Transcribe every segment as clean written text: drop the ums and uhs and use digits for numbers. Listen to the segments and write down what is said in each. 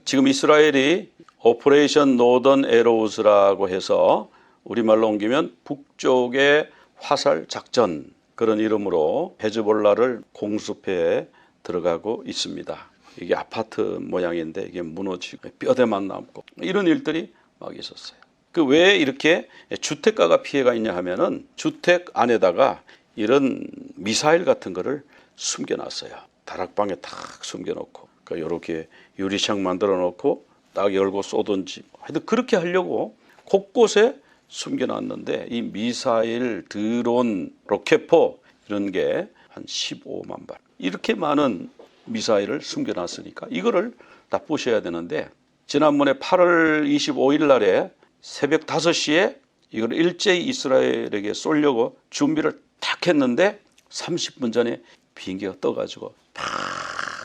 지금 이스라엘이 오퍼레이션 노던 에로우즈라고 해서 우리말로 옮기면 북쪽의 화살 작전, 그런 이름으로 헤즈볼라를 공습해 들어가고 있습니다. 이게 아파트 모양인데 이게 무너지고 뼈대만 남고 이런 일들이 막 있었어요. 그 왜 이렇게 주택가가 피해가 있냐 하면은 주택 안에다가 이런 미사일 같은 거를 숨겨놨어요. 다락방에 탁 숨겨놓고, 그러니까 이렇게 유리창 만들어 놓고 딱 열고 쏘든지, 하여튼 그렇게 하려고 곳곳에 숨겨놨는데 이 미사일, 드론, 로켓포 이런 게 한 15만 발, 이렇게 많은 미사일을 숨겨놨으니까 이거를 다 부셔야 되는데, 지난번에 8월 25일 날에 새벽 5시에 이걸 일제히 이스라엘에게 쏘려고 준비를 탁 했는데 30분 전에 비행기가 떠가지고 팍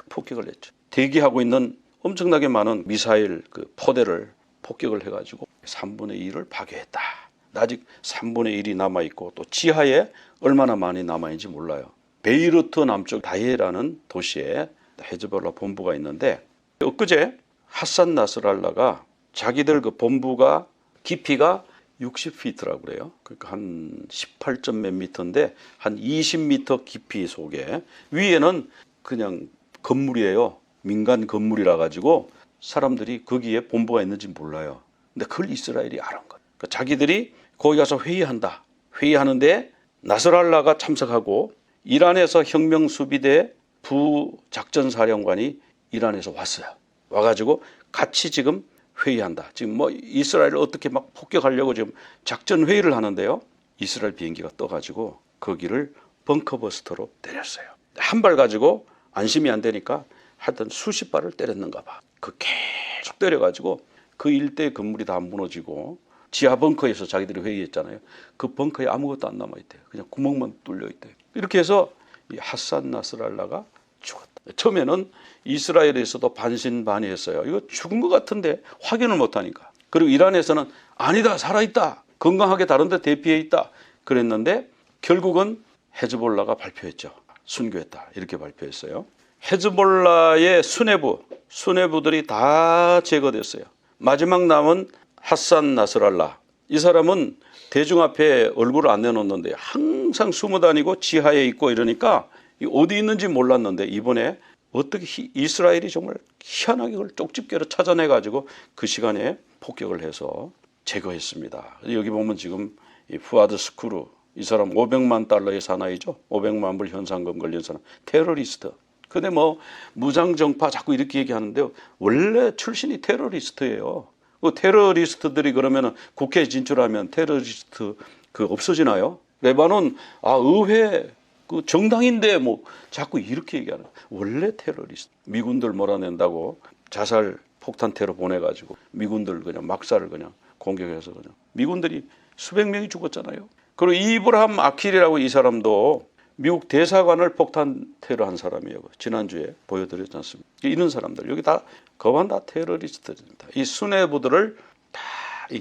폭격을 했죠. 대기하고 있는 엄청나게 많은 미사일 그 포대를 폭격을 해가지고 3분의 1을 파괴했다. 아직 3분의 1이 남아있고 또 지하에 얼마나 많이 남아있는지 몰라요. 베이루트 남쪽 다이에라는 도시에 헤즈볼라 본부가 있는데, 엊그제 하산 나스랄라가 자기들 그 본부가 깊이가 60피트라고 그래요. 그러니까 한 18점 몇 미터인데 한 20미터 깊이 속에, 위에는 그냥 건물이에요. 민간 건물이라 가지고 사람들이 거기에 본부가 있는지 몰라요. 근데 그걸 이스라엘이 아는 거예요. 그러니까 자기들이 거기 가서 회의한다. 회의하는데 나스랄라가 참석하고 이란에서 혁명수비대 부작전사령관이 이란에서 왔어요. 와가지고 같이 지금 회의한다. 지금 뭐 이스라엘을 어떻게 막 폭격하려고 지금 작전 회의를 하는데요. 이스라엘 비행기가 떠가지고 거기를 벙커버스터로 때렸어요. 한 발 가지고 안심이 안 되니까 하여튼 수십 발을 때렸는가 봐. 그 계속 때려가지고 그 일대의 건물이 다 무너지고, 지하 벙커에서 자기들이 회의했잖아요. 그 벙커에 아무것도 안 남아있대요. 그냥 구멍만 뚫려 있대요. 이렇게 해서 이 하산 나스랄라가 죽었다. 처음에는 이스라엘에서도 반신반의했어요. 이거 죽은 것 같은데 확인을 못하니까. 그리고 이란에서는 아니다, 살아있다, 건강하게 다른 데 대피해 있다 그랬는데, 결국은 헤즈볼라가 발표했죠. 순교했다, 이렇게 발표했어요. 헤즈볼라의 수뇌부들이 다 제거됐어요. 마지막 남은 하산 나스랄라, 이 사람은 대중 앞에 얼굴을 안 내놓는데 항상 숨어 다니고 지하에 있고 이러니까 어디 있는지 몰랐는데, 이번에 어떻게 이스라엘이 정말 희한하게 그걸 쪽집게로 찾아내가지고 그 시간에 폭격을 해서 제거했습니다. 여기 보면 지금 이 푸아드 스쿠르, 이 사람 500만 달러의 사나이죠. 500만 불 현상금 걸린 사람, 테러리스트. 근데 뭐 무장정파 자꾸 이렇게 얘기하는데요, 원래 출신이 테러리스트예요. 그 테러리스트들이 그러면 국회에 진출하면 테러리스트 그 없어지나요? 레바논 의회 그 정당인데 뭐 자꾸 이렇게 얘기하는, 원래 테러리스트. 미군들 몰아낸다고 자살 폭탄 테러 보내가지고 미군들 그냥 막사를 그냥 공격해서 그냥 미군들이 수백 명이 죽었잖아요. 그리고 이브라함 아킬이라고, 이 사람도 미국 대사관을 폭탄 테러한 사람이에요. 지난주에 보여드렸지 않습니까? 이런 사람들 여기 다 거반 다 테러리스트입니다. 이 수뇌부들을 다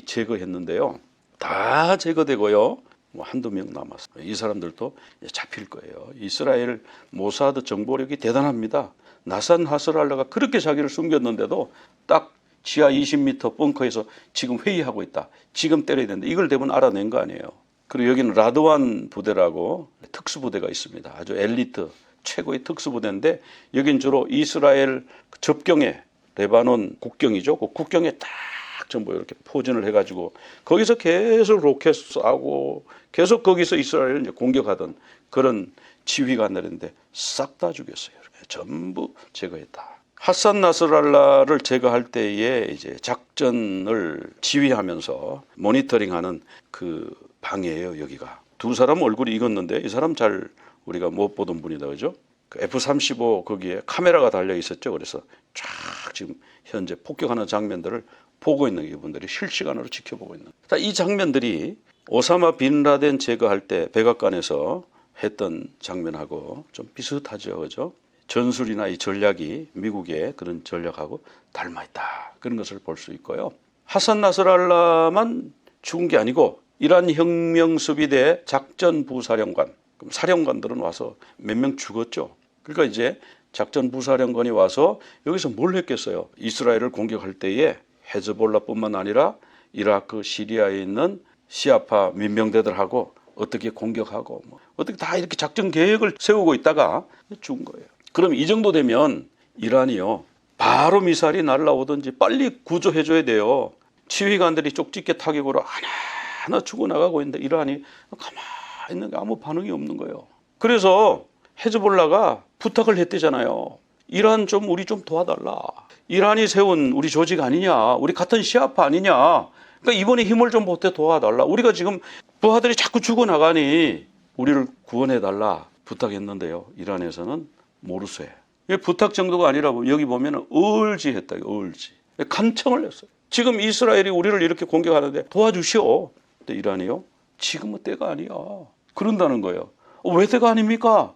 제거했는데요. 다 제거되고요. 뭐 한두 명 남았어요. 이 사람들도 잡힐 거예요. 이스라엘 모사드 정보력이 대단합니다. 나산 나스랄라가 그렇게 자기를 숨겼는데도 딱 지하 20m 벙커에서 지금 회의하고 있다. 지금 때려야 된다. 이걸 대부분 알아낸 거 아니에요. 그리고 여기는 라드완 부대라고 특수부대가 있습니다. 아주 엘리트 최고의 특수부대인데, 여긴 주로 이스라엘 접경에, 레바논 국경이죠. 그 국경에 딱 전부 이렇게 포진을 해가지고 거기서 계속 로켓 쏘고 계속 거기서 이스라엘을 이제 공격하던 그런 지휘관들인데 싹 다 죽였어요. 전부 제거했다. 하산 나스랄라를 제거할 때에 이제 작전을 지휘하면서 모니터링하는 그 방이에요. 여기가 두 사람 얼굴이 익었는데 이 사람 잘 우리가 못 보던 분이다, 그죠? 그 F-35 거기에 카메라가 달려 있었죠. 그래서 쫙 지금 현재 폭격하는 장면들을 보고 있는, 이분들이 실시간으로 지켜보고 있는. 이 장면들이 오사마 빈 라덴 제거할 때 백악관에서 했던 장면하고 좀 비슷하죠, 그죠? 전술이나 이 전략이 미국의 그런 전략하고 닮아있다, 그런 것을 볼 수 있고요. 하산 나스랄라만 죽은 게 아니고 이란 혁명수비대 작전부사령관, 그럼 사령관들은 와서 몇 명 죽었죠. 그러니까 이제 작전 부사령관이 와서 여기서 뭘 했겠어요? 이스라엘을 공격할 때에 헤즈볼라뿐만 아니라 이라크, 시리아에 있는 시아파 민병대들하고 어떻게 공격하고 어떻게 다 이렇게 작전 계획을 세우고 있다가 죽은 거예요. 그럼 이 정도 되면 이란이요, 바로 미사일이 날라오든지 빨리 구조해줘야 돼요. 지휘관들이 쪽집게 타격으로 하나하나 죽어나가고 있는데 이란이 가만히 있는 게 아무 반응이 없는 거예요. 그래서 헤즈볼라가 부탁을 했대잖아요. 이란 우리 좀 도와달라. 이란이 세운 우리 조직 아니냐, 우리 같은 시아파 아니냐, 그러니까 이번에 힘을 좀 보태 도와달라. 우리가 지금 부하들이 자꾸 죽어나가니 우리를 구원해달라 부탁했는데요. 이란에서는 모르쇠. 부탁 정도가 아니라고 여기 보면 을지했다. 을지. 간청을 했어요. 지금 이스라엘이 우리를 이렇게 공격하는데 도와주시오. 근데 이란이요, 지금은 때가 아니야. 그런다는 거예요. 왜 때가 아닙니까?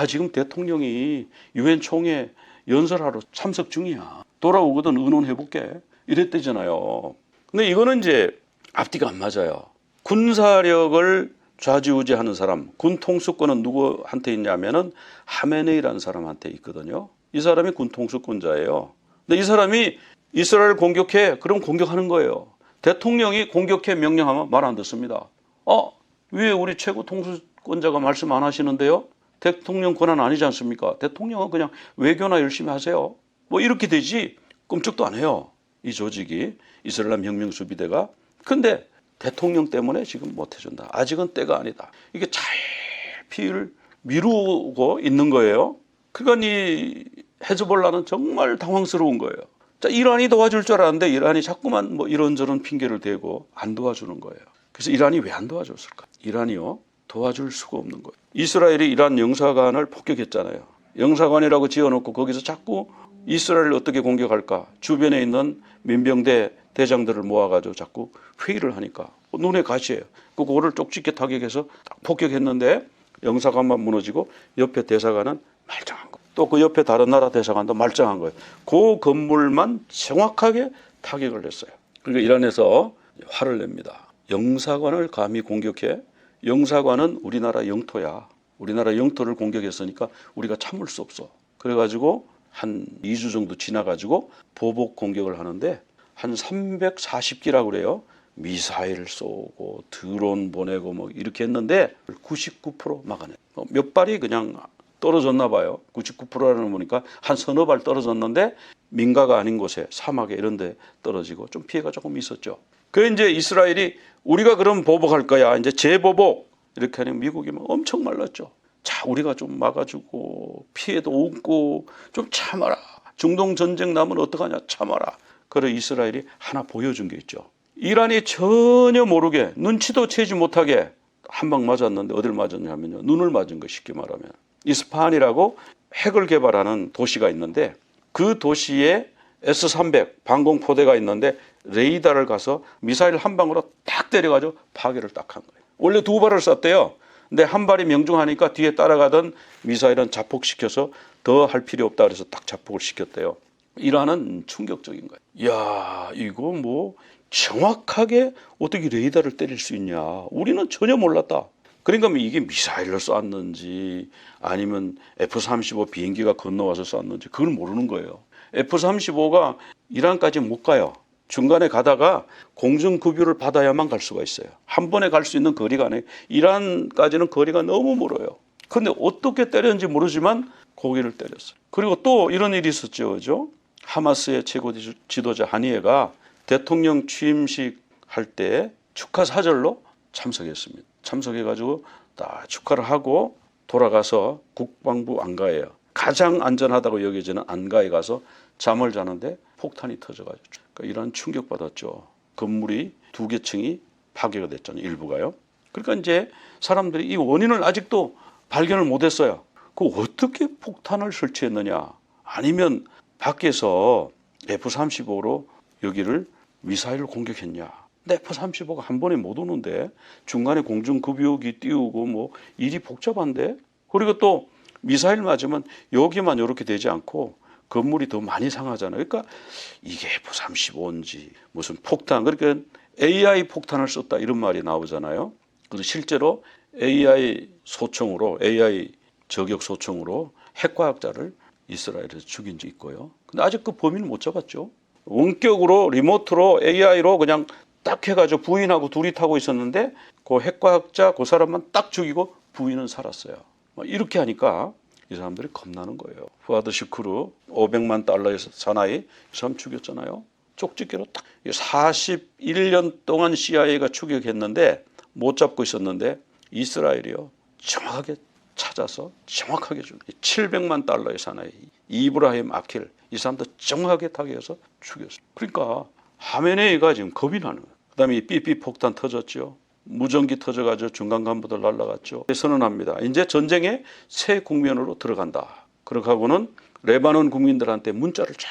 지금 대통령이 유엔 총회 연설하러 참석 중이야. 돌아오거든 의논해볼게. 이랬대잖아요. 근데 이거는 이제 앞뒤가 안 맞아요. 군사력을 좌지우지하는 사람, 군 통수권은 누구한테 있냐면은 하메네이라는 사람한테 있거든요. 이 사람이 군 통수권자예요. 근데 이 사람이 이스라엘 공격해, 그럼 공격하는 거예요. 대통령이 공격해 명령하면 말 안 듣습니다. 왜 우리 최고 통수권자가 말씀 안 하시는데요? 대통령 권한 아니지 않습니까? 대통령은 그냥 외교나 열심히 하세요. 이렇게 되지 끔찍도 안 해요. 이 조직이, 이슬람 혁명수비대가. 근데 대통령 때문에 지금 못 해준다. 아직은 때가 아니다. 이게 잘 피를 미루고 있는 거예요. 그러니까 이 헤즈볼라는 정말 당황스러운 거예요. 자, 이란이 도와줄 줄 알았는데 이란이 자꾸만 이런저런 핑계를 대고 안 도와주는 거예요. 그래서 이란이 왜 안 도와줬을까? 이란이요, 도와줄 수가 없는 거예요. 이스라엘이 이란 영사관을 폭격했잖아요. 영사관이라고 지어놓고 거기서 자꾸 이스라엘을 어떻게 공격할까? 주변에 있는 민병대 대장들을 모아가지고 자꾸 회의를 하니까 눈에 가시예요. 그거를 쪽집게 타격해서 딱 폭격했는데 영사관만 무너지고 옆에 대사관은 말짱한 거. 또 그 옆에 다른 나라 대사관도 말짱한 거예요. 그 건물만 정확하게 타격을 했어요. 그러니까 이란에서 화를 냅니다. 영사관을 감히 공격해? 영사관은 우리나라 영토야. 우리나라 영토를 공격했으니까 우리가 참을 수 없어. 그래가지고 한 2주 정도 지나가지고 보복 공격을 하는데 한 340기라고 그래요. 미사일을 쏘고 드론 보내고 이렇게 했는데 99% 막아내. 몇 발이 그냥 떨어졌나 봐요. 99%라는 보니까 한 서너 발 떨어졌는데 민가가 아닌 곳에 사막에 이런 데 떨어지고 좀 피해가 조금 있었죠. 그 이제 이스라엘이 우리가 그럼 보복할 거야. 이제 재보복 이렇게 하니 미국이 엄청 말랐죠. 자, 우리가 좀 막아주고 피해도 없고 좀 참아라. 중동 전쟁 나면 어떡하냐, 참아라. 그래 이스라엘이 하나 보여준 게 있죠. 이란이 전혀 모르게 눈치도 채지 못하게 한 방 맞았는데 어딜 맞았냐면요, 눈을 맞은 거. 쉽게 말하면 이스파한이라고 핵을 개발하는 도시가 있는데 그 도시에 S-300 방공포대가 있는데 레이더를 가서 미사일 한 방으로 딱 때려가지고 파괴를 딱 한 거예요. 원래 두 발을 쐈대요. 근데 한 발이 명중하니까 뒤에 따라가던 미사일은 자폭시켜서 더 할 필요 없다 그래서 딱 자폭을 시켰대요. 이란은 충격적인 거예요. 이야, 이거 정확하게 어떻게 레이더를 때릴 수 있냐. 우리는 전혀 몰랐다. 그러니까 이게 미사일로 쐈는지 아니면 F-35 비행기가 건너와서 쐈는지 그걸 모르는 거예요. F-35가 이란까지 못 가요. 중간에 가다가 공중급유를 받아야만 갈 수가 있어요. 한 번에 갈 수 있는 거리가 아니에요. 이란까지는 거리가 너무 멀어요. 그런데 어떻게 때렸는지 모르지만 거기를 때렸어요. 그리고 또 이런 일이 있었죠. 그죠? 하마스의 최고 지도자 하니에가 대통령 취임식 할 때 축하 사절로 참석했습니다. 참석해가지고 다 축하를 하고 돌아가서 국방부 안가에요. 가장 안전하다고 여겨지는 안가에 가서 잠을 자는데 폭탄이 터져가지고 그러니까 이런 충격받았죠. 건물이 2개 층이 파괴가 됐잖아요. 일부가요. 그러니까 이제 사람들이 이 원인을 아직도 발견을 못했어요. 그 어떻게 폭탄을 설치했느냐? 아니면 밖에서 F-35로 여기를 미사일을 공격했냐? 근데 F-35가 한 번에 못 오는데 중간에 공중급유기 띄우고 일이 복잡한데, 그리고 또 미사일 맞으면 여기만 이렇게 되지 않고 건물이 더 많이 상하잖아요. 그러니까 이게 F-35인지 무슨 폭탄, 그러니까 AI 폭탄을 썼다 이런 말이 나오잖아요. 그래서 실제로 AI 소총으로, AI 저격 소총으로 핵과학자를 이스라엘에서 죽인 적이 있고요. 근데 아직 그 범인을 못 잡았죠. 원격으로 리모트로 AI로 그냥 딱 해가지고 부인하고 둘이 타고 있었는데 그 핵과학자 그 사람만 딱 죽이고 부인은 살았어요. 이렇게 하니까 이 사람들이 겁나는 거예요. 푸아드 슈크루 500만 달러의 사나이 이 사람 죽였잖아요. 쪽집게로 딱 41년 동안 CIA가 추격했는데 못 잡고 있었는데 이스라엘이요 정확하게 찾아서 정확하게 죽였어요. 700만 달러의 사나이 이브라힘 아킬 이 사람도 정확하게 타격해서 죽였어요. 그러니까 하메네이가 지금 겁이 나는 거예요. 그다음에 삐삐 폭탄 터졌죠. 무전기 터져가지고 중간 간부들 날라갔죠. 선언합니다. 이제 전쟁의 새 국면으로 들어간다. 그렇게 하고는 레바논 국민들한테 문자를 쫙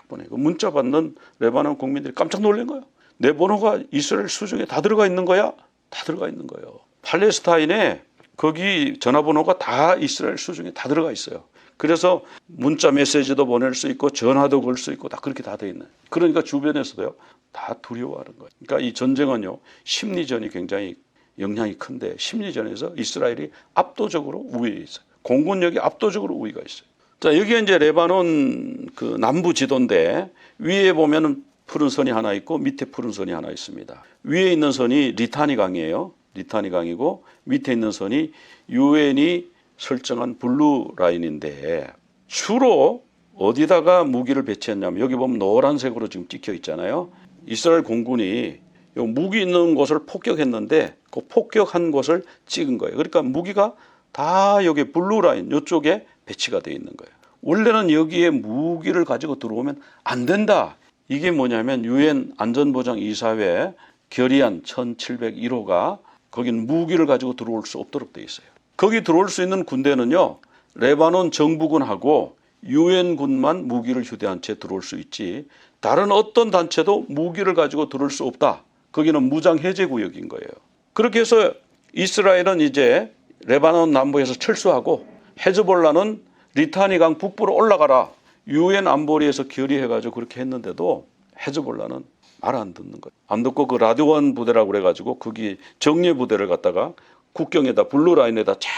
보내고 문자 받는 레바논 국민들이 깜짝 놀란 거예요. 내 번호가 이스라엘 수중에 다 들어가 있는 거야? 다 들어가 있는 거예요. 팔레스타인에 거기 전화번호가 다 이스라엘 수중에 다 들어가 있어요. 그래서 문자 메시지도 보낼 수 있고 전화도 걸 수 있고 다 그렇게 다 돼 있는. 그러니까 주변에서도요 다 두려워하는 거예요. 그러니까 이 전쟁은요 심리전이 굉장히 영향이 큰데 심리전에서 이스라엘이 압도적으로 우위에 있어요. 공군력이 압도적으로 우위가 있어요. 자 여기 이제 레바논 그 남부 지도인데 위에 보면은 푸른 선이 하나 있고 밑에 푸른 선이 하나 있습니다. 위에 있는 선이 리타니 강이에요. 리타니 강이고 밑에 있는 선이 유엔이 설정한 블루 라인인데 주로 어디다가 무기를 배치했냐면 여기 보면 노란색으로 지금 찍혀 있잖아요. 이스라엘 공군이 무기 있는 곳을 폭격했는데 그 폭격한 곳을 찍은 거예요. 그러니까 무기가 다 여기 블루 라인 이쪽에 배치가 되어 있는 거예요. 원래는 여기에 무기를 가지고 들어오면 안 된다. 이게 뭐냐면 유엔 안전보장이사회 결의안 1701호가 거기는 무기를 가지고 들어올 수 없도록 되어 있어요. 거기 들어올 수 있는 군대는요. 레바논 정부군하고 유엔군만 무기를 휴대한 채 들어올 수 있지 다른 어떤 단체도 무기를 가지고 들어올 수 없다. 거기는 무장해제구역인 거예요. 그렇게 해서 이스라엘은 이제 레바논 남부에서 철수하고 헤즈볼라는 리타니강 북부로 올라가라. 유엔 안보리에서 결의해가지고 그렇게 했는데도 헤즈볼라는 말 안 듣는 거예요. 안 듣고 그 라디오원 부대라고 그래가지고 거기 정예 부대를 갖다가 국경에다 블루라인에다 쫙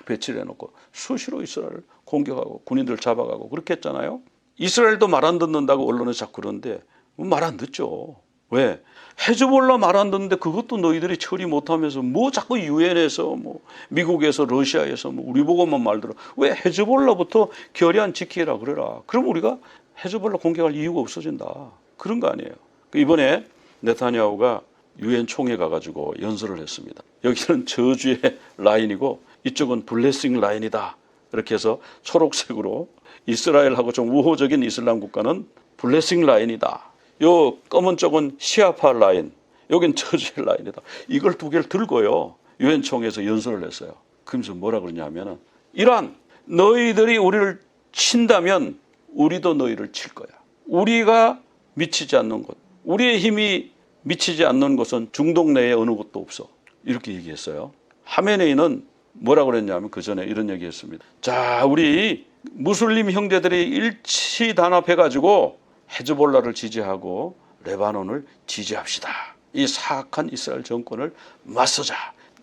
배치를 해놓고 수시로 이스라엘을 공격하고 군인들 잡아가고 그렇게 했잖아요. 이스라엘도 말 안 듣는다고 언론에서 자꾸 그러는데 말 안 듣죠. 왜? 헤즈볼라 말 안 듣는데 그것도 너희들이 처리 못하면서 뭐 자꾸 유엔에서 뭐 미국에서 러시아에서 뭐 우리 보고만 말들어. 왜 헤즈볼라부터 결의안 지키라 그래라. 그럼 우리가 헤즈볼라 공격할 이유가 없어진다. 그런 거 아니에요. 이번에 네타냐후가 유엔 총회 가가지고 연설을 했습니다. 여기는 저주의 라인이고 이쪽은 블레싱 라인이다. 이렇게 해서 초록색으로 이스라엘하고 좀 우호적인 이슬람 국가는 블레싱 라인이다. 요 검은 쪽은 시아파 라인, 여긴 저주의 라인이다. 이걸 두 개를 들고요. 유엔 총회에서 연설을 했어요. 그러면서 뭐라 그러냐면은 이란 너희들이 우리를 친다면 우리도 너희를 칠 거야. 우리가 미치지 않는 곳, 우리의 힘이 미치지 않는 곳은 중동 내에 어느 곳도 없어. 이렇게 얘기했어요. 하메네이는 뭐라고 그랬냐면 그 전에 이런 얘기했습니다. 자, 우리 무슬림 형제들이 일치 단합해가지고 헤즈볼라를 지지하고 레바논을 지지합시다. 이 사악한 이스라엘 정권을 맞서자.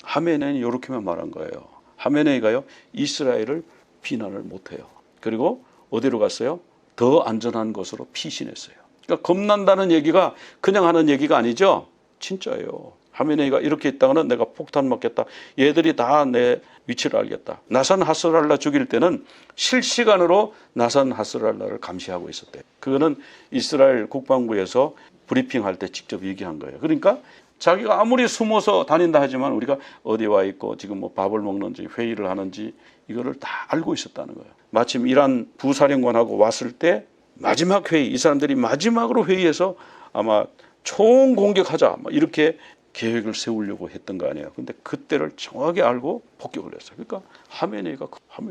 하메네이는 이렇게만 말한 거예요. 하메네이가요 이스라엘을 비난을 못해요. 그리고 어디로 갔어요? 더 안전한 곳으로 피신했어요. 그러니까 겁난다는 얘기가 그냥 하는 얘기가 아니죠. 진짜예요. 하메네이가 이렇게 있다가는 내가 폭탄 맞겠다. 얘들이 다 내 위치를 알겠다. 나산 하스랄라 죽일 때는 실시간으로 나산 하스랄라를 감시하고 있었대요. 그거는 이스라엘 국방부에서 브리핑할 때 직접 얘기한 거예요. 그러니까 자기가 아무리 숨어서 다닌다 하지만 우리가 어디 와 있고 지금 뭐 밥을 먹는지 회의를 하는지 이거를 다 알고 있었다는 거예요. 마침 이란 부사령관하고 왔을 때 마지막 회의, 이 사람들이 마지막으로 회의해서 아마 총공격하자 이렇게 계획을 세우려고 했던 거 아니에요. 근데 그때를 정확히 알고 폭격을 했어요. 그러니까 하메네이가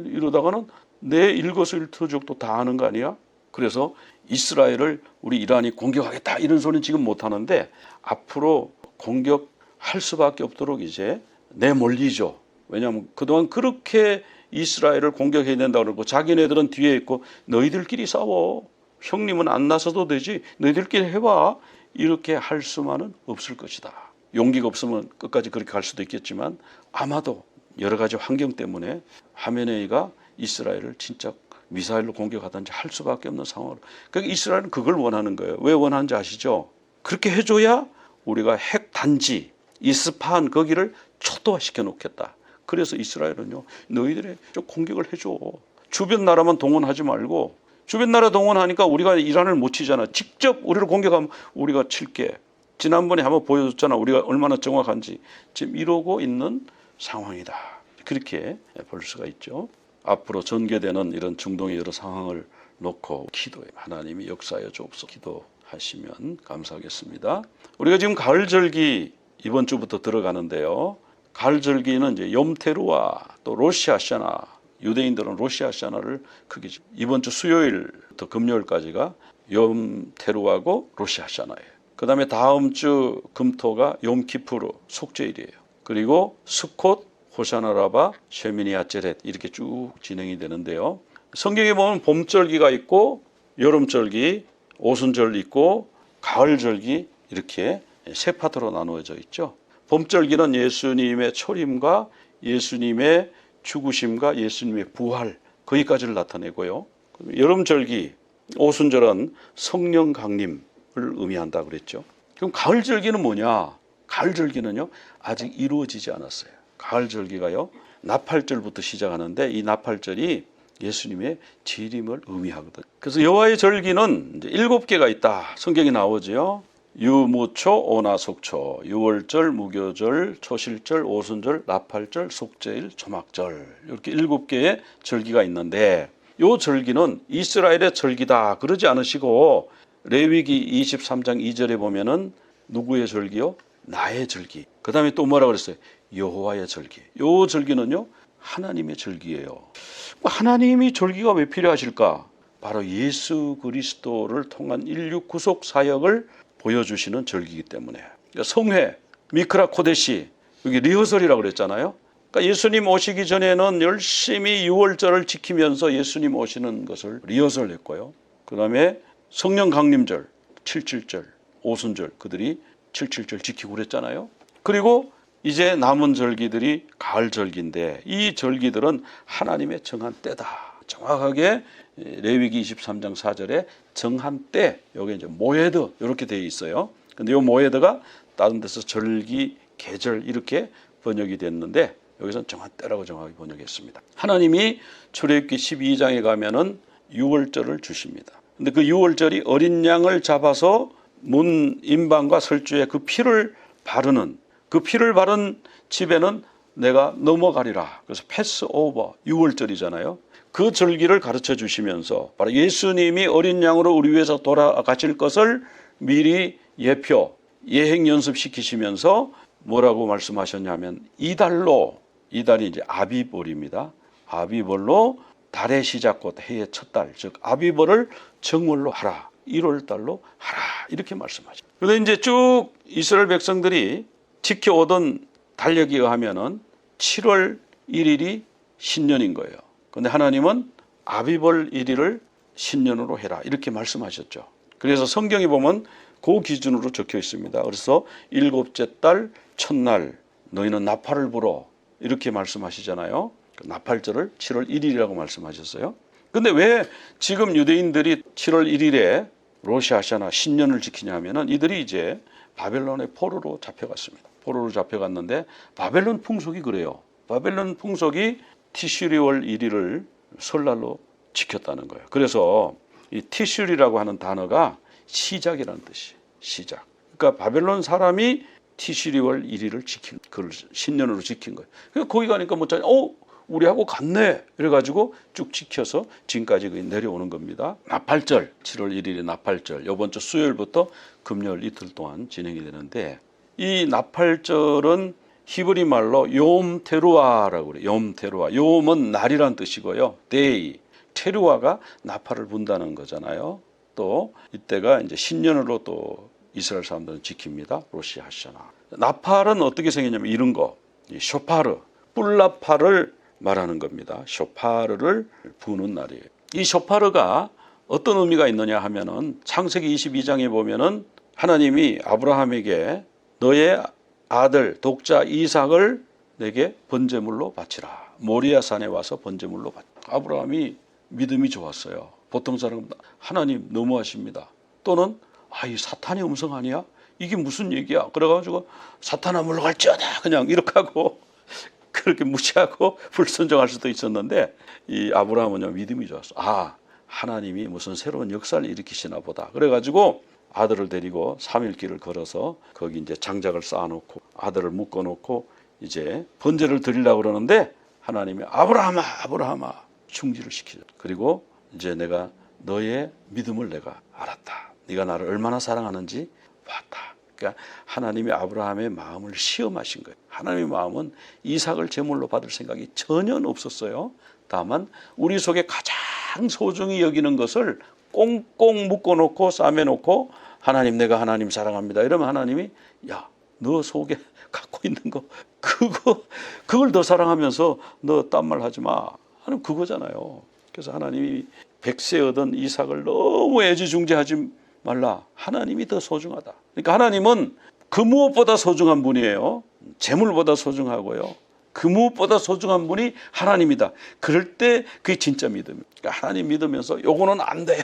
이러다가는 내 일거수일투족도 다 하는 거 아니야? 그래서 이스라엘을 우리 이란이 공격하겠다 이런 소리는 지금 못 하는데 앞으로 공격할 수밖에 없도록 이제 내몰리죠. 왜냐하면 그동안 그렇게 이스라엘을 공격해야 된다고 그러고 자기네들은 뒤에 있고 너희들끼리 싸워. 형님은 안 나서도 되지. 너희들끼리 해봐. 이렇게 할 수만은 없을 것이다. 용기가 없으면 끝까지 그렇게 갈 수도 있겠지만 아마도 여러 가지 환경 때문에 하메네이가 이스라엘을 진짜 미사일로 공격하든지 할 수밖에 없는 상황으로. 그러니까 이스라엘은 그걸 원하는 거예요. 왜 원하는지 아시죠? 그렇게 해줘야 우리가 핵 단지 이스파한 거기를 초토화시켜 놓겠다. 그래서 이스라엘은요, 너희들이 좀 공격을 해줘. 주변 나라만 동원하지 말고, 주변 나라 동원하니까 우리가 이란을 못 치잖아. 직접 우리를 공격하면 우리가 칠게. 지난번에 한번 보여줬잖아. 우리가 얼마나 정확한지. 지금 이러고 있는 상황이다. 그렇게 볼 수가 있죠. 앞으로 전개되는 이런 중동의 여러 상황을 놓고 기도해. 하나님이 역사하여 주옵소서. 기도하시면 감사하겠습니다. 우리가 지금 가을절기 이번 주부터 들어가는데요. 가을절기는 이제 염테루와 또 로시아샤나, 유대인들은 로시아샤나를 크게 이번 주 수요일부터 금요일까지가 염테루하고 로시아샤나예요. 그 다음에 다음 주 금토가 욤키푸르 속죄일이에요. 그리고 스콧, 호샤나라바, 쉐미니 아체렛 이렇게 쭉 진행이 되는데요. 성경에 보면 봄절기가 있고 여름절기, 오순절 있고 가을절기 이렇게 세 파트로 나누어져 있죠. 봄절기는 예수님의 초림과 예수님의 죽으심과 예수님의 부활 거기까지를 나타내고요. 여름절기, 오순절은 성령 강림을 의미한다 그랬죠. 그럼 가을절기는 뭐냐? 가을절기는요 아직 이루어지지 않았어요. 가을절기가요 나팔절부터 시작하는데 이 나팔절이 예수님의 재림을 의미하거든. 그래서 여호와의 절기는 이제 7개가 있다. 성경에 나오죠. 유무초, 오나속초, 유월절, 무교절, 초실절, 오순절, 나팔절, 속죄일, 초막절 이렇게 7개의 절기가 있는데 이 절기는 이스라엘의 절기다 그러지 않으시고 레위기 23장 2절에 보면은 누구의 절기요? 나의 절기. 그 다음에 또 뭐라 그랬어요? 여호와의 절기. 이 절기는요 하나님의 절기예요. 하나님이 절기가 왜 필요하실까? 바로 예수 그리스도를 통한 인류 구속 사역을 보여주시는 절기이기 때문에. 성회, 미크라 코데시, 여기 리허설이라고 그랬잖아요. 그러니까 예수님 오시기 전에는 열심히 유월절을 지키면서 예수님 오시는 것을 리허설했고요. 그 다음에 성령 강림절, 77절, 오순절 그들이 77절 지키고 그랬잖아요. 그리고 이제 남은 절기들이 가을 절기인데 이 절기들은 하나님의 정한 때다. 정확하게 레위기 23장 4절에 정한 때, 여기 이제 모에드 이렇게 되어 있어요. 근데 이 모에드가 다른 데서 절기, 계절 이렇게 번역이 됐는데 여기서는 정한 때라고 정확히 번역했습니다. 하나님이 출애굽기 12장에 가면은 유월절을 주십니다. 근데 그 유월절이 어린 양을 잡아서 문 임방과 설주에 그 피를 바르는 그 피를 바른 집에는 내가 넘어가리라. 그래서 패스오버 유월절이잖아요. 그 절기를 가르쳐 주시면서 바로 예수님이 어린 양으로 우리 위해서 돌아가실 것을 미리 예표, 예행 연습시키시면서 뭐라고 말씀하셨냐면 이달로, 이달이 이제 아비벌입니다. 아비벌로 달의 시작 곧 해의 첫 달, 즉 아비벌을 정월로 하라. 1월 달로 하라. 이렇게 말씀하죠. 그런데 이제 쭉 이스라엘 백성들이 지켜오던 달력에 의하면은 7월 1일이 신년인 거예요. 그런데 하나님은 아비벌 1일을 신년으로 해라 이렇게 말씀하셨죠. 그래서 성경에 보면 그 기준으로 적혀 있습니다. 그래서 7째 달 첫날 너희는 나팔을 불어 이렇게 말씀하시잖아요. 나팔절을 7월 1일이라고 말씀하셨어요. 근데 왜 지금 유대인들이 7월 1일에 로시아샤나 신년을 지키냐 하면은 이들이 이제 바벨론의 포로로 잡혀갔습니다. 포로로 잡혀갔는데 바벨론 풍속이 그래요. 바벨론 풍속이 티슈리월 1일을 설날로 지켰다는 거예요. 그래서 이 티슈리라고 하는 단어가 시작이라는 뜻이에요. 시작. 그러니까 바벨론 사람이 티슈리월 1일을 지킨, 그걸 신년으로 지킨 거예요. 그러니까 거기 가니까 뭐 우리하고 같네. 이래가지고 쭉 지켜서 지금까지 내려오는 겁니다. 나팔절, 7월 1일의 나팔절. 이번 주 수요일부터 금요일 이틀 동안 진행이 되는데 이 나팔절은 히브리 말로 욤테루아라고 그래요. 욤테루아. 욤은 날이란 뜻이고요. 데이. 테루아가 나팔을 분다는 거잖아요. 또 이때가 이제 신년으로 또 이스라엘 사람들은 지킵니다. 로시 하샤나. 나팔은 어떻게 생겼냐면 이런 거. 이 쇼파르, 뿔나팔을 말하는 겁니다. 쇼파르를 부는 날이에요. 이 쇼파르가 어떤 의미가 있느냐 하면은 창세기 22장에 보면은 하나님이 아브라함에게 너의 아들 독자 이삭을 내게 번제물로 바치라. 모리아산에 와서 번제물로 바치라. 아브라함이 믿음이 좋았어요. 보통 사람은 하나님 너무하십니다. 또는 이 사탄의 음성 아니야? 이게 무슨 얘기야? 그래가지고 사탄아 물러갈지어다 그냥 이렇게 하고 그렇게 무시하고 불순종할 수도 있었는데 이 아브라함은요 믿음이 좋았어. 하나님이 무슨 새로운 역사를 일으키시나 보다. 그래가지고 아들을 데리고 3일 길을 걸어서 거기 이제 장작을 쌓아놓고 아들을 묶어놓고 이제 번제를 드리려고 그러는데 하나님이 아브라함아 충지를 시키죠. 그리고 이제 내가 너의 믿음을 내가 알았다. 네가 나를 얼마나 사랑하는지 봤다. 그러니까 하나님이 아브라함의 마음을 시험하신 거예요. 하나님의 마음은 이삭을 제물로 받을 생각이 전혀 없었어요. 다만 우리 속에 가장 소중히 여기는 것을 꽁꽁 묶어놓고 싸매놓고 하나님 내가 하나님 사랑합니다. 이러면 하나님이 너 속에 갖고 있는 거 그걸 더 사랑하면서 너 딴 말 하지 마. 하는 그거잖아요. 그래서 하나님이 백세 얻은 이삭을 너무 애지중지하지 말라. 하나님이 더 소중하다. 그러니까 하나님은 그 무엇보다 소중한 분이에요. 재물보다 소중하고요. 그 무엇보다 소중한 분이 하나님이다. 그럴 때 그게 진짜 믿음이에요. 그러니까 하나님 믿으면서 요거는 안 돼요.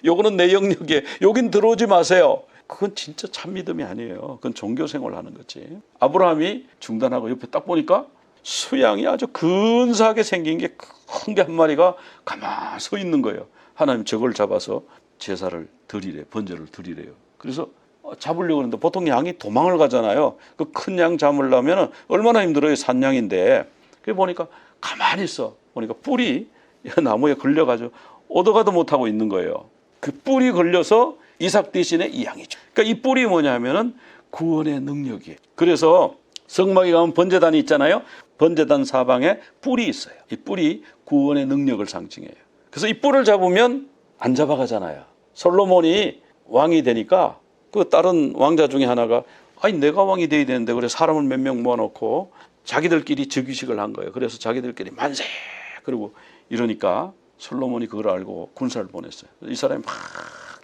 요거는 내 영역에 여긴 들어오지 마세요. 그건 진짜 참 믿음이 아니에요. 그건 종교 생활하는 거지. 아브라함이 중단하고 옆에 딱 보니까 수양이 아주 근사하게 생긴 게 큰 게 한 마리가 가만히 서 있는 거예요. 하나님 저걸 잡아서 제사를 드리래, 번제를 드리래요. 그래서 잡으려고 하는데 보통 양이 도망을 가잖아요. 그 큰 양 잡으려면 얼마나 힘들어요. 산양인데. 그래 보니까 가만히 있어. 보니까 뿔이 나무에 걸려가지고 오도가도 못하고 있는 거예요. 그 뿔이 걸려서 이삭 대신에 이 양이죠. 그러니까 이 뿔이 뭐냐면은 구원의 능력이에요. 그래서 성막에 가면 번제단이 있잖아요. 번제단 사방에 뿔이 있어요. 이 뿔이 구원의 능력을 상징해요. 그래서 이 뿔을 잡으면 안 잡아가잖아요. 솔로몬이 왕이 되니까 그 다른 왕자 중에 하나가 내가 왕이 돼야 되는데 그래 사람을 몇 명 모아놓고 자기들끼리 즉위식을 한 거예요. 그래서 자기들끼리 만세 그리고 이러니까 솔로몬이 그걸 알고 군사를 보냈어요. 이 사람이 막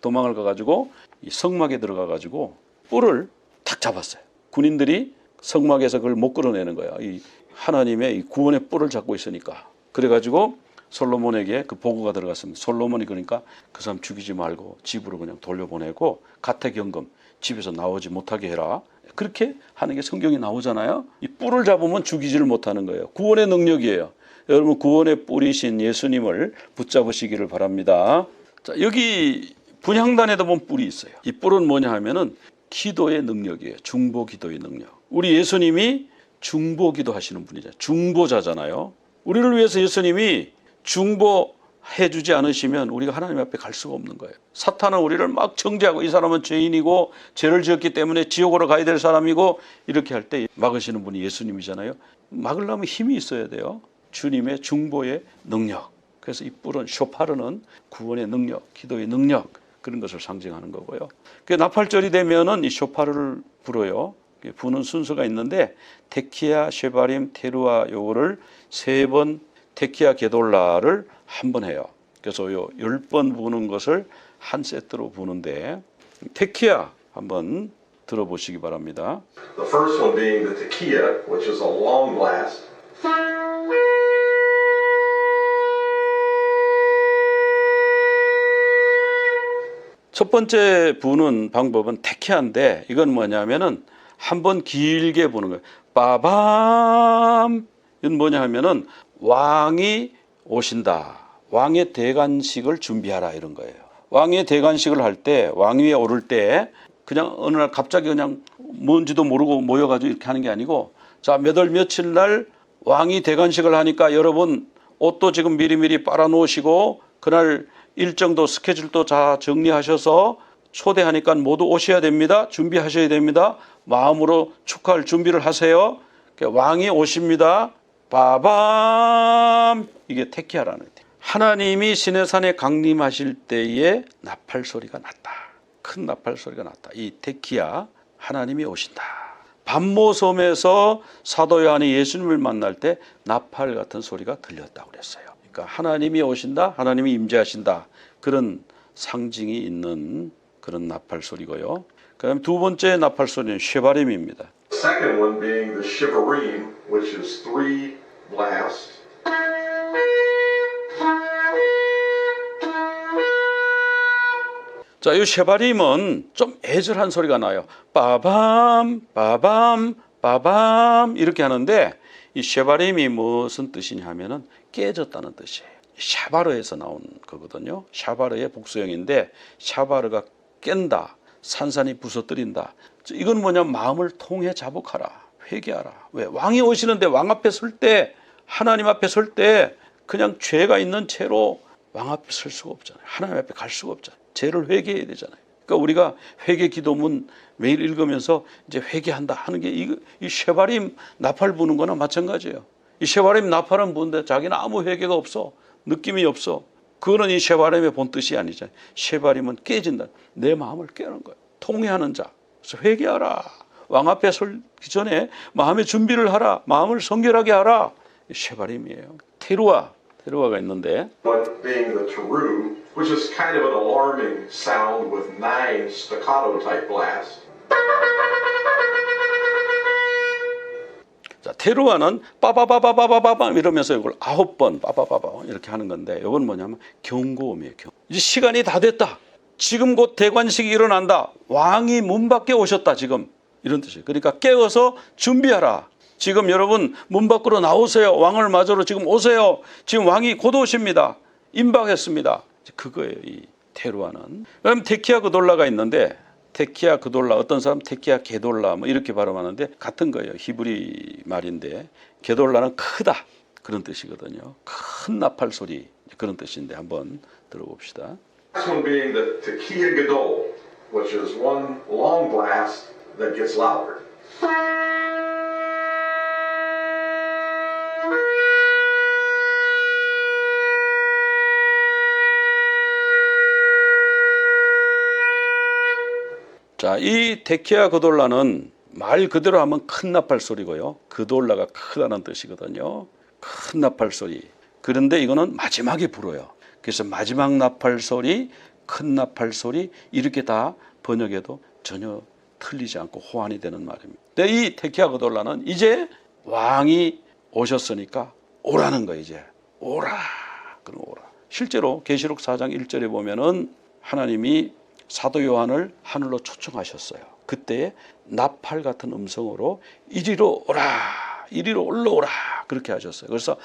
도망을 가가지고 이 성막에 들어가가지고 뿔을 탁 잡았어요. 군인들이 성막에서 그걸 못 끌어내는 거야. 이 하나님의 이 구원의 뿔을 잡고 있으니까. 그래가지고 솔로몬에게 그 보고가 들어갔습니다. 솔로몬이 그러니까 그 사람 죽이지 말고 집으로 그냥 돌려보내고 가택연금 집에서 나오지 못하게 해라. 그렇게 하는 게 성경이 나오잖아요. 이 뿔을 잡으면 죽이지를 못하는 거예요. 구원의 능력이에요. 여러분 구원의 뿔이신 예수님을 붙잡으시기를 바랍니다. 자, 여기 분향단에도 보면 뿔이 있어요. 이 뿔은 뭐냐 하면은 기도의 능력이에요. 중보 기도의 능력. 우리 예수님이 중보 기도 하시는 분이잖아요. 중보자잖아요. 우리를 위해서 예수님이 중보해 주지 않으시면 우리가 하나님 앞에 갈 수가 없는 거예요. 사탄은 우리를 막 정죄하고 이 사람은 죄인이고 죄를 지었기 때문에 지옥으로 가야 될 사람이고 이렇게 할 때 막으시는 분이 예수님이잖아요. 막으려면 힘이 있어야 돼요. 주님의 중보의 능력. 그래서 이 뿔은 쇼파르는 구원의 능력, 기도의 능력 그런 것을 상징하는 거고요. 그 나팔절이 되면은 이 쇼파르를 불어요. 부는 순서가 있는데 테키야, 쉐바림, 테루아 요거를 3번 테키야 게돌라를 한 번 해요. 그래서 요 10번 부는 것을 한 세트로 부는데 테키야 한번 들어보시기 바랍니다. The first one being the tekiya, which is a long blast. 첫 번째 부는 방법은 테키야인데 이건 뭐냐면은 한번 길게 부는 거예요. 빠밤. 이건 뭐냐 하면은 왕이 오신다. 왕의 대관식을 준비하라 이런 거예요. 왕의 대관식을 할 때 왕 위에 오를 때 그냥 어느 날 갑자기 그냥 뭔지도 모르고 모여가지고 이렇게 하는 게 아니고 자, 몇 월 며칠 날 왕이 대관식을 하니까 여러분 옷도 지금 미리미리 빨아놓으시고 그날 일정도 스케줄도 다 정리하셔서 초대하니까 모두 오셔야 됩니다. 준비하셔야 됩니다. 마음으로 축하할 준비를 하세요. 왕이 오십니다. 빠밤. 이게 테키야라는 거예요. 하나님이 시내산에 강림하실 때에 나팔 소리가 났다. 큰 나팔 소리가 났다. 이 테키야 하나님이 오신다. 반모섬에서 사도 요한이 예수님을 만날 때 나팔 같은 소리가 들렸다고 그랬어요. 그러니까 하나님이 오신다. 하나님이 임재하신다. 그런 상징이 있는 그런 나팔 소리고요. 그다음 두 번째 나팔 소리는 쉐바림입니다. The second one being the shivarim, which is 3 blasts. 자, 이 쉐바림은 좀 애절한 소리가 나요. 빠밤, 빠밤, 빠밤 이렇게 하는데 이 쉐바림이 무슨 뜻이냐 하면은 깨졌다는 뜻이에요. 샤바르에서 나온 거거든요. 샤바르의 복수형인데 샤바르가 깬다, 산산이 부서뜨린다. 이건 뭐냐, 마음을 통해 자복하라, 회개하라. 왜? 왕이 오시는데 왕 앞에 설 때, 하나님 앞에 설 때 그냥 죄가 있는 채로 왕 앞에 설 수가 없잖아요. 하나님 앞에 갈 수가 없잖아요. 죄를 회개해야 되잖아요. 그러니까 우리가 회개 기도문 매일 읽으면서 이제 회개한다 하는 게 이 쉐바림 나팔 부는 거나 마찬가지예요. 이 쉐바림 나팔은 부는데 자기는 아무 회개가 없어. 느낌이 없어. 그거는 이 쉐바림의 본 뜻이 아니잖아요. 쉐바림은 깨진다. 내 마음을 깨는 거예요. 통회하는 자. 그래서 회개하라. 왕 앞에 설기 전에 마음의 준비를 하라. 마음을 성결하게 하라. 쉐바림이에요. 테루아가 있는데, One being the teru, which is kind of an alarming sound with 9 staccato type blasts. 자, 테루아는 빠바바바바바밤 이러면서 이걸 9번 빠바바바 이렇게 하는 건데, 이건 뭐냐면 경고음이에요. 이제 시간이 다 됐다. 지금 곧 대관식이 일어난다. 왕이 문 밖에 오셨다. 지금 이런 뜻이에요. 그러니까 깨어서 준비하라. 지금 여러분 문 밖으로 나오세요. 왕을 맞으러 지금 오세요. 지금 왕이 곧 오십니다. 임박했습니다. 그거예요. 이 테루아는. 그럼 테키아 그돌라가 있는데, 테키아 그돌라, 어떤 사람 테키아 게돌라 뭐 이렇게 발음하는데 같은 거예요. 히브리 말인데, 게돌라는 크다 그런 뜻이거든요. 큰 나팔 소리 그런 뜻인데 한번 들어봅시다. This one being the tekiah gadol, which is one long blast that gets louder. 자, 이 테키아 그돌라는 말 그대로 하면 큰 나팔 소리고요. 그돌라가 크다는 뜻이거든요. 큰 나팔 소리. 그런데 이거는 마지막에 불어요. 그래서 마지막 나팔 소리, 큰 나팔 소리 이렇게 다 번역해도 전혀 틀리지 않고 호환이 되는 말입니다. 근데 이 테키아 그돌라는 이제 왕이 오셨으니까 오라는 거예요. 이제 오라. 그럼 오라. 실제로 계시록 4장 1절에 보면은 하나님이 사도 요한을 하늘로 초청하셨어요. 그때 나팔 같은 음성으로 이리로 오라, 이리로 올라오라 그렇게 하셨어요. 그래서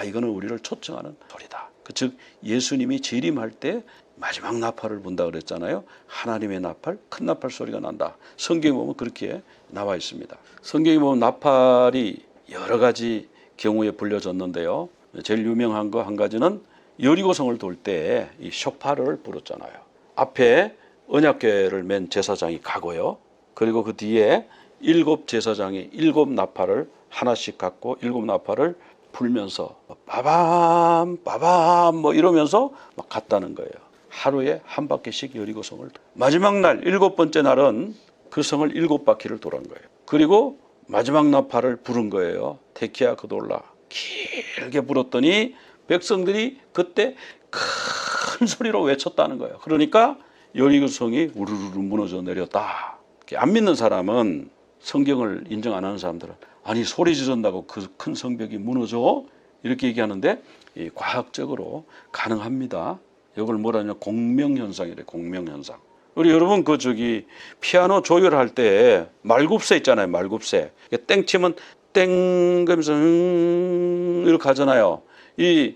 이거는 우리를 초청하는 소리다. 즉 예수님이 재림할 때 마지막 나팔을 분다 그랬잖아요. 하나님의 나팔, 큰 나팔 소리가 난다. 성경에 보면 그렇게 나와 있습니다. 성경에 보면 나팔이 여러 가지 경우에 불려졌는데요. 제일 유명한 거 한 가지는 여리고성을 돌 때 이 쇼파를 불었잖아요. 앞에 언약궤를 맨 제사장이 가고요. 그리고 그 뒤에 7 제사장이 7 나팔을 하나씩 갖고 7 나팔을 불면서 빠밤 빠밤 뭐 이러면서 막 갔다는 거예요. 하루에 한 바퀴씩 여리고성을. 마지막 날 7번째 날은 그 성을 7바퀴를 도는 거예요. 그리고 마지막 나팔을 부른 거예요. 테키아 그돌라. 길게 불었더니 백성들이 그때 큰 소리로 외쳤다는 거예요. 그러니까 여리고성이 우르르 무너져 내렸다. 안 믿는 사람은, 성경을 인정 안 하는 사람들은 아니 소리 지른다고 그 큰 성벽이 무너져? 이렇게 얘기하는데 과학적으로 가능합니다. 이걸 뭐라 하냐, 공명현상이래. 공명현상. 우리 여러분 피아노 조율할 때 말굽새 있잖아요. 말굽새. 땡 치면 땡 그러면서 이렇게 하잖아요. 이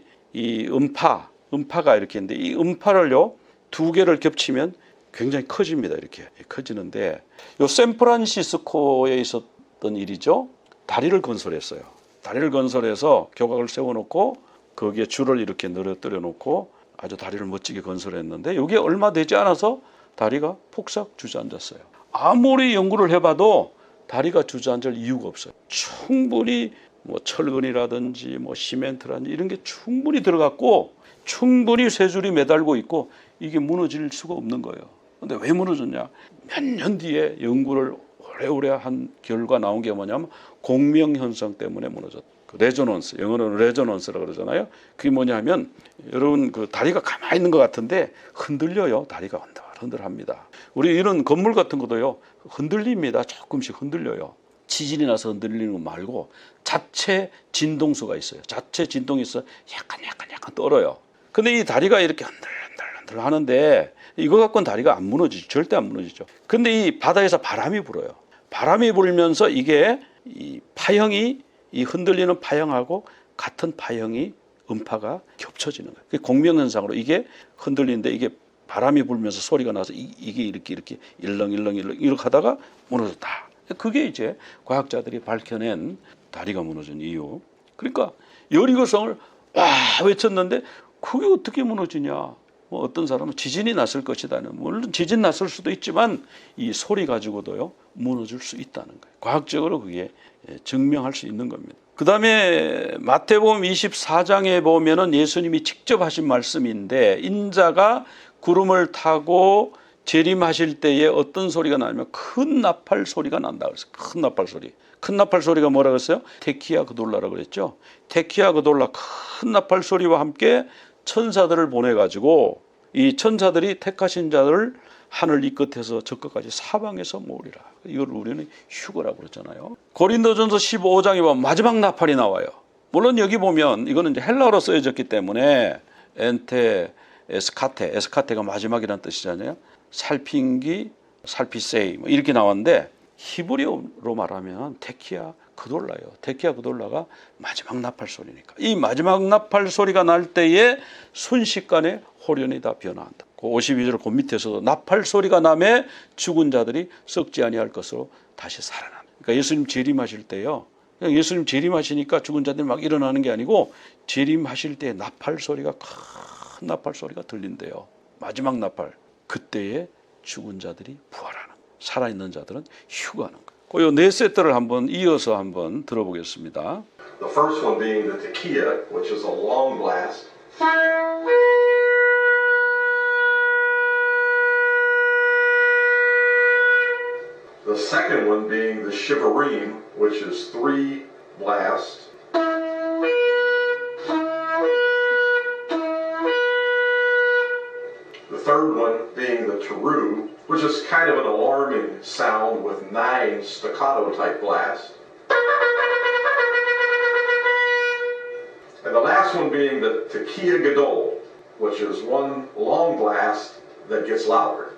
음파가 이렇게 있는데 이 음파를요 2개를 겹치면 굉장히 커집니다. 이렇게 커지는데 요 샌프란시스코에 있었던 일이죠. 다리를 건설했어요. 다리를 건설해서 교각을 세워놓고 거기에 줄을 이렇게 늘어뜨려 놓고 아주 다리를 멋지게 건설했는데 이게 얼마 되지 않아서 다리가 폭삭 주저앉았어요. 아무리 연구를 해봐도 다리가 주저앉을 이유가 없어요. 충분히 뭐 철근이라든지 뭐 시멘트라든지 이런 게 충분히 들어갔고 충분히 쇠줄이 매달고 있고 이게 무너질 수가 없는 거예요. 근데 왜 무너졌냐? 몇 년 뒤에 연구를 오래오래 한 결과 나온 게 뭐냐면 공명현상 때문에 무너졌다. 레조넌스, 영어로는 레조넌스라고 그러잖아요. 그게 뭐냐면 여러분 다리가 가만히 있는 것 같은데 흔들려요. 다리가 흔들합니다. 우리 이런 건물 같은 것도요 흔들립니다. 조금씩 흔들려요. 지진이 나서 흔들리는 거 말고 자체 진동수가 있어요. 자체 진동이 있어 약간 떨어요. 근데 이 다리가 이렇게 흔들흔들 하는데 이거 갖고는 다리가 안 무너지죠. 절대 안 무너지죠. 근데 이 바다에서 바람이 불어요. 바람이 불면서 이게 이 파형이 이 흔들리는 파형하고 같은 파형이 음파가 겹쳐지는 거예요. 그게 공명현상으로 이게 흔들리는데 이게 바람이 불면서 소리가 나서 이게 이렇게 일렁일렁 이렇게 하다가 무너졌다. 그게 이제 과학자들이 밝혀낸 다리가 무너진 이유. 그러니까 여리고성을 와 외쳤는데 그게 어떻게 무너지냐. 뭐 어떤 사람은 지진이 났을 것이다. 물론 지진 났을 수도 있지만 이 소리 가지고도요 무너질 수 있다는 거예요. 과학적으로 그게 증명할 수 있는 겁니다. 그 다음에 마태복음 24장에 보면은 예수님이 직접 하신 말씀인데 인자가 구름을 타고 재림하실 때에 어떤 소리가 나냐면 큰 나팔 소리가 난다 그랬어요. 큰 나팔 소리. 큰 나팔 소리가 뭐라 그랬어요? 테키아 그돌라라고 그랬죠. 테키아 그돌라 큰 나팔 소리와 함께 천사들을 보내가지고 이 천사들이 택하신 자들을 하늘 이 끝에서 저 끝까지 사방에서 모으리라. 이걸 우리는 휴거라고 그러잖아요. 고린도전서 15장에 보면 마지막 나팔이 나와요. 물론 여기 보면 이거는 이제 헬라어로 쓰여졌기 때문에 엔테 에스카테가 마지막이라는 뜻이잖아요. 살핀기, 살피세이 뭐 이렇게 나왔는데 히브리어로 말하면 테키아 그돌라요. 테키아 그돌라가 마지막 나팔 소리니까. 이 마지막 나팔 소리가 날 때에 순식간에 호련이 다 변화한다. 그 52절 그 밑에서도 나팔 소리가 나매 죽은 자들이 썩지 아니할 것으로 다시 살아난다. 그러니까 예수님 재림하실 때요. 그냥 예수님 재림하시니까 죽은 자들이 막 일어나는 게 아니고 재림하실 때 나팔 소리가 큰 나팔 소리가 들린대요. 마지막 나팔. 그때에 죽은 자들이 부활하는 거예요. 살아있는 자들은 휴가하는 거예요. 그 네 세트를 한번 이어서 한번 들어보겠습니다. The first one being the tequila, which is a long blast. The second one being the shivarim, which is 3 blasts. The third one being the teru, which is kind of an alarming sound with 9 staccato type blasts. And the last one being the tekiah gadol, which is 1 long blast that gets louder.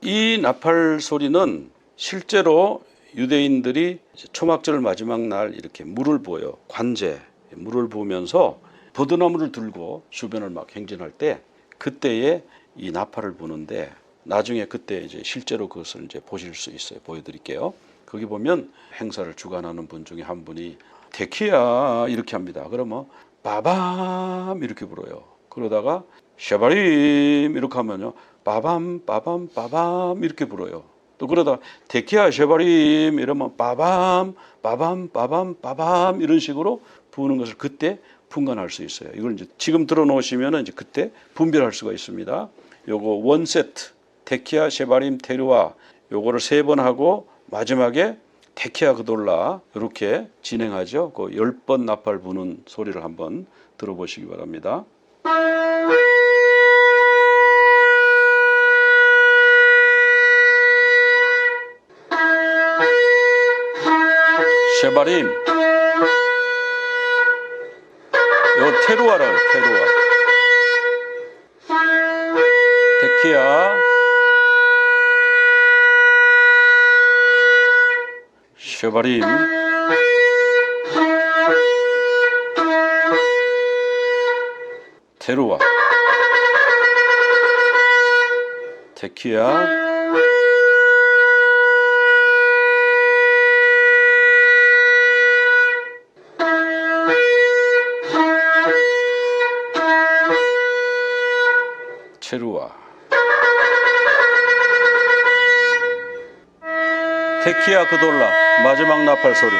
이 나팔 소리는 실제로 유대인들이 초막절 마지막 날 이렇게 물을 부어요. 관제 물을 부으면서 버드나무를 들고 주변을 막 행진할 때 그때에 이 나팔을 부는데 나중에 그때 이제 실제로 그것을 이제 보실 수 있어요. 보여드릴게요. 거기 보면 행사를 주관하는 분 중에 한 분이 테키야 이렇게 합니다. 그러면 빠밤 이렇게 불어요. 그러다가 샤바림 이렇게 하면요. 빠밤 빠밤 빠밤 이렇게 불어요. 또 그러다 테키야 샤바림 이러면 빠밤 빠밤 빠밤 빠밤 이런 식으로 부는 것을 그때 분간할 수 있어요. 이걸 이제 지금 들어놓으시면 이제 그때 분별할 수가 있습니다. 요거 원 세트 테키야 샤바림 테루아 요거를 3번 하고 마지막에 테키야 그돌라 이렇게 진행하죠. 그 10번 나팔 부는 소리를 한번 들어보시기 바랍니다. 쉐바림 이거 테루아라 테루아 테키야 쉐바림 테루아 테키야 체루아 테키야 그돌라 마지막 나팔 소리.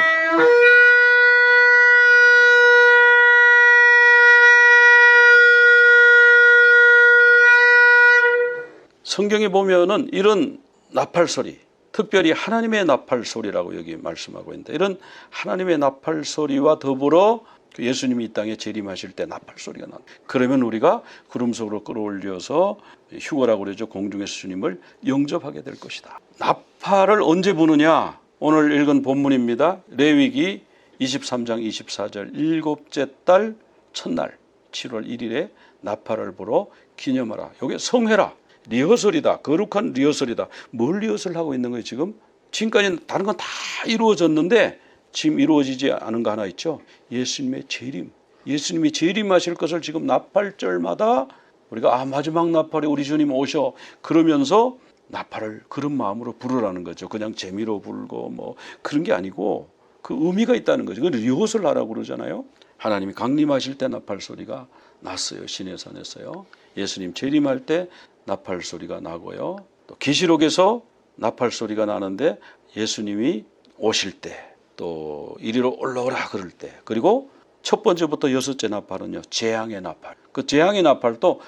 성경에 보면은 이런 나팔 소리, 특별히 하나님의 나팔 소리라고 여기 말씀하고 있는데 이런 하나님의 나팔 소리와 더불어 예수님이 이 땅에 재림하실 때 나팔 소리가 나. 그러면 우리가 구름 속으로 끌어올려서 휴거라고 그러죠. 공중에서 주님을 영접하게 될 것이다. 나팔을 언제 부느냐? 오늘 읽은 본문입니다. 레위기 23장 24절 일곱째 달 첫날 7월 1일에 나팔을 불어 기념하라. 이게 성회라. 리허설이다. 거룩한 리허설이다. 뭘 리허설하고 있는 거예요 지금? 지금까지 다른 건 다 이루어졌는데 지금 이루어지지 않은 거 하나 있죠. 예수님의 재림. 예수님이 재림하실 것을 지금 나팔절마다 우리가 마지막 나팔에 우리 주님 오셔 그러면서 나팔을 그런 마음으로 부르라는 거죠. 그냥 재미로 불고 뭐 그런 게 아니고 그 의미가 있다는 거죠. 그건 리허설 하라고 그러잖아요. 하나님이 강림하실 때 나팔 소리가 났어요. 시내산에서요. 예수님 재림할 때 나팔 소리가 나고요. 또 계시록에서 나팔 소리가 나는데 예수님이 오실 때 또 이리로 올라오라 그럴 때 그리고 첫 번째부터 여섯째 나팔은요. 재앙의 나팔. 그 재앙의 나팔도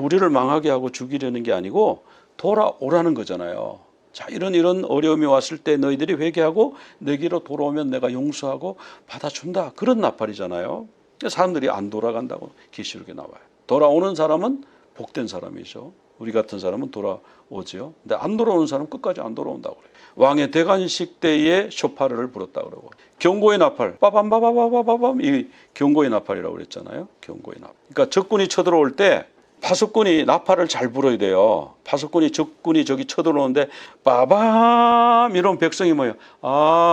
우리를 망하게 하고 죽이려는 게 아니고 돌아오라는 거잖아요. 자, 이런 어려움이 왔을 때 너희들이 회개하고 내게로 돌아오면 내가 용서하고 받아준다. 그런 나팔이잖아요. 사람들이 안 돌아간다고 계시록에 나와요. 돌아오는 사람은 복된 사람이죠. 우리 같은 사람은 돌아오죠. 근데 안 돌아오는 사람은 끝까지 안 돌아온다고 그래요. 왕의 대관식 때에 쇼파르를 불었다고 그러고 경고의 나팔 빠밤바바바바밤 이 경고의 나팔이라고 그랬잖아요. 경고의 나팔. 그러니까 적군이 쳐들어올 때 파수꾼이 나팔을 잘 불어야 돼요. 파수꾼이 적군이 저기 쳐들어오는데 빠밤 이런 백성이 뭐예요?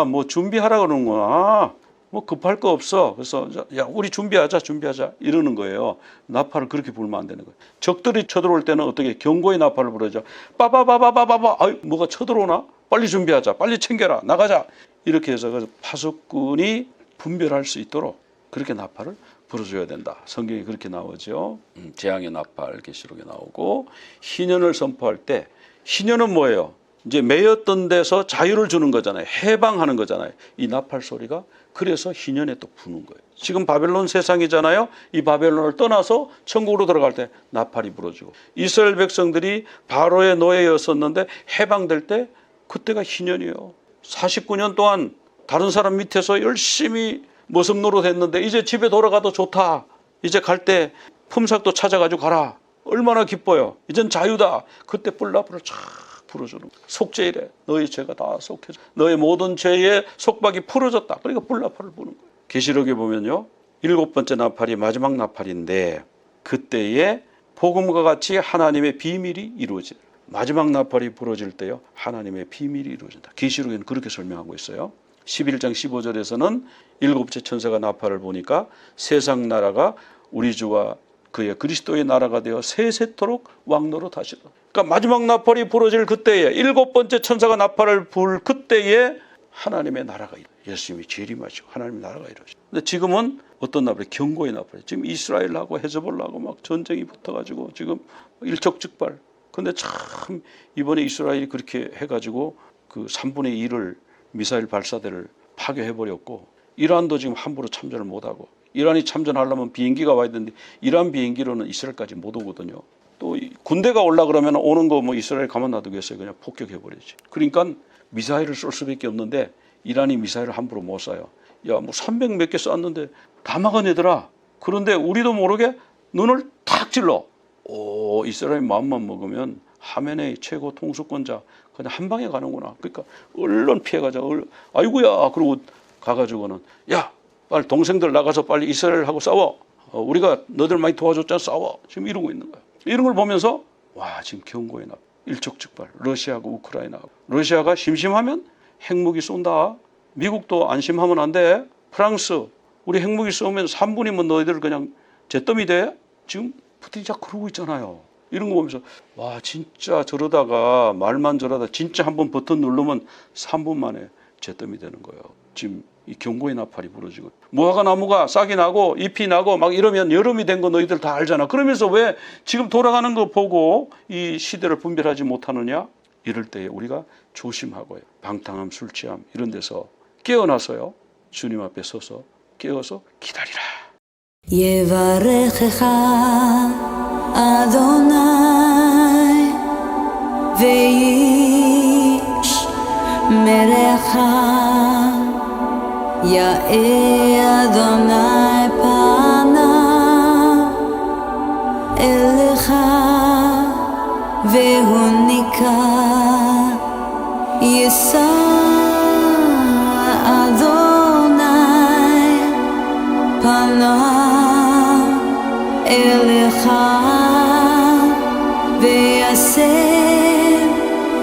뭐 준비하라 그러는구나. 뭐 급할 거 없어. 그래서 야 우리 준비하자 이러는 거예요. 나팔을 그렇게 불면 안 되는 거예요. 적들이 쳐들어올 때는 어떻게 경고의 나팔을 불어죠. 빠바바바바바바 뭐가 쳐들어오나? 빨리 준비하자. 빨리 챙겨라. 나가자. 이렇게 해서 파수꾼이 분별할 수 있도록 그렇게 나팔을 불어줘야 된다. 성경에 그렇게 나오죠. 재앙의 나팔 계시록에 나오고 희년을 선포할 때 희년은 뭐예요? 이제 매였던 데서 자유를 주는 거잖아요. 해방하는 거잖아요. 이 나팔 소리가 그래서 희년에 또 부는 거예요. 지금 바벨론 세상이잖아요. 이 바벨론을 떠나서 천국으로 들어갈 때 나팔이 불어지고 이스라엘 백성들이 바로의 노예였었는데 해방될 때 그때가 희년이에요. 49년 동안 다른 사람 밑에서 열심히 모습 노릇했는데 이제 집에 돌아가도 좋다. 이제 갈 때 품삯도 찾아가지고 가라. 얼마나 기뻐요. 이젠 자유다. 그때 뿔나팔을 쫙 풀어주는 거예요. 속죄이래. 너희 죄가 다 속해져. 너의 모든 죄의 속박이 풀어졌다. 그러니까 뿔나팔을 부는 거예요. 계시록에 보면요. 7번째 나팔이 마지막 나팔인데 그때에 복음과 같이 하나님의 비밀이 이루어져요. 마지막 나팔이 부러질 때요. 하나님의 비밀이 이루어진다. 계시록에는 그렇게 설명하고 있어요. 11장 15절에서는 일곱째 천사가 나팔을 보니까 세상 나라가 우리 주와 그의 그리스도의 나라가 되어 세세토록 왕노릇 하시라. 그러니까 마지막 나팔이 부러질 그때에 7번째 천사가 나팔을 불 그때에 하나님의 나라가 이루어져요. 예수님이 재림하시고 하나님의 나라가 이루어져요. 근데 지금은 어떤 나팔이 경고의 나팔이에요. 지금 이스라엘하고 헤즈볼라하고 막 전쟁이 붙어가지고 지금 일촉즉발. 근데 참 이번에 이스라엘이 그렇게 해가지고 그 3분의 1을 미사일 발사대를 파괴해버렸고 이란도 지금 함부로 참전을 못하고 이란이 참전하려면 비행기가 와야 되는데 이란 비행기로는 이스라엘까지 못 오거든요. 또 군대가 올라 그러면 오는 거 뭐 이스라엘 가만 놔두겠어요. 그냥 폭격해버리지. 그러니까 미사일을 쏠 수밖에 없는데 이란이 미사일을 함부로 못 쏴요. 야, 뭐 300 몇 개 쐈는데 다 막아내더라. 그런데 우리도 모르게 눈을 탁 찔러. 이스라엘 마음만 먹으면 하메네이 최고 통수권자 그냥 한 방에 가는구나. 그러니까 얼른 피해가자. 아이고야. 그러고 가가지고는 야 빨리 동생들 나가서 빨리 이스라엘하고 싸워. 우리가 너들 많이 도와줬잖아. 싸워. 지금 이러고 있는 거야. 이런 걸 보면서 와 지금 경고에 나 일촉즉발. 러시아하고 우크라이나하고. 러시아가 심심하면 핵무기 쏜다. 미국도 안심하면 안 돼. 프랑스 우리 핵무기 쏘면 3분이면 너희들 그냥 잿더미 돼. 지금 푸틴이 자 그러고 있잖아요. 이런 거 보면서 와 진짜 저러다가 말만 저러다 진짜 한번 버튼 누르면 3분 만에 잿더미 되는 거예요. 지금 이 경고의 나팔이 부러지고 무화과 나무가 싹이 나고 잎이 나고 막 이러면 여름이 된 거 너희들 다 알잖아. 그러면서 왜 지금 돌아가는 거 보고 이 시대를 분별하지 못하느냐. 이럴 때 우리가 조심하고요. 방탕함 술 취함 이런 데서 깨어나서요. 주님 앞에 서서 깨어서 기다리라. יברכך אדוני וישמרך יאה אדוני והוא נקרא אדוני פניו אליך ויעשה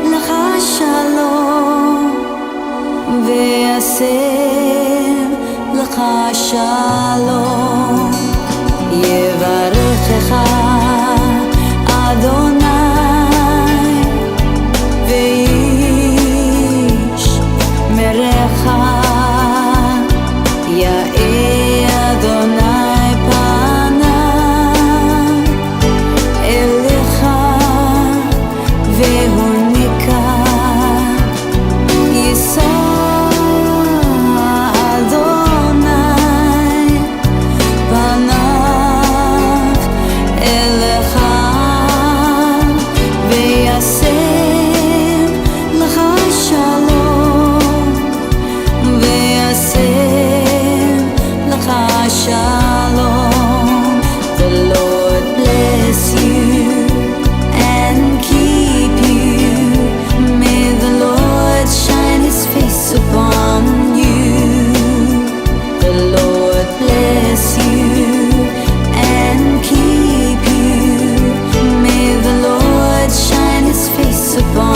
לך שלום ויעשה לך שלום יברכך אדוני ואיש מרעך יאר אדוני פניו אליך והוא נקרא Shalom, the Lord bless you and keep you. May the Lord shine His face upon you. The Lord bless you and keep you. May the Lord shine His face upon you.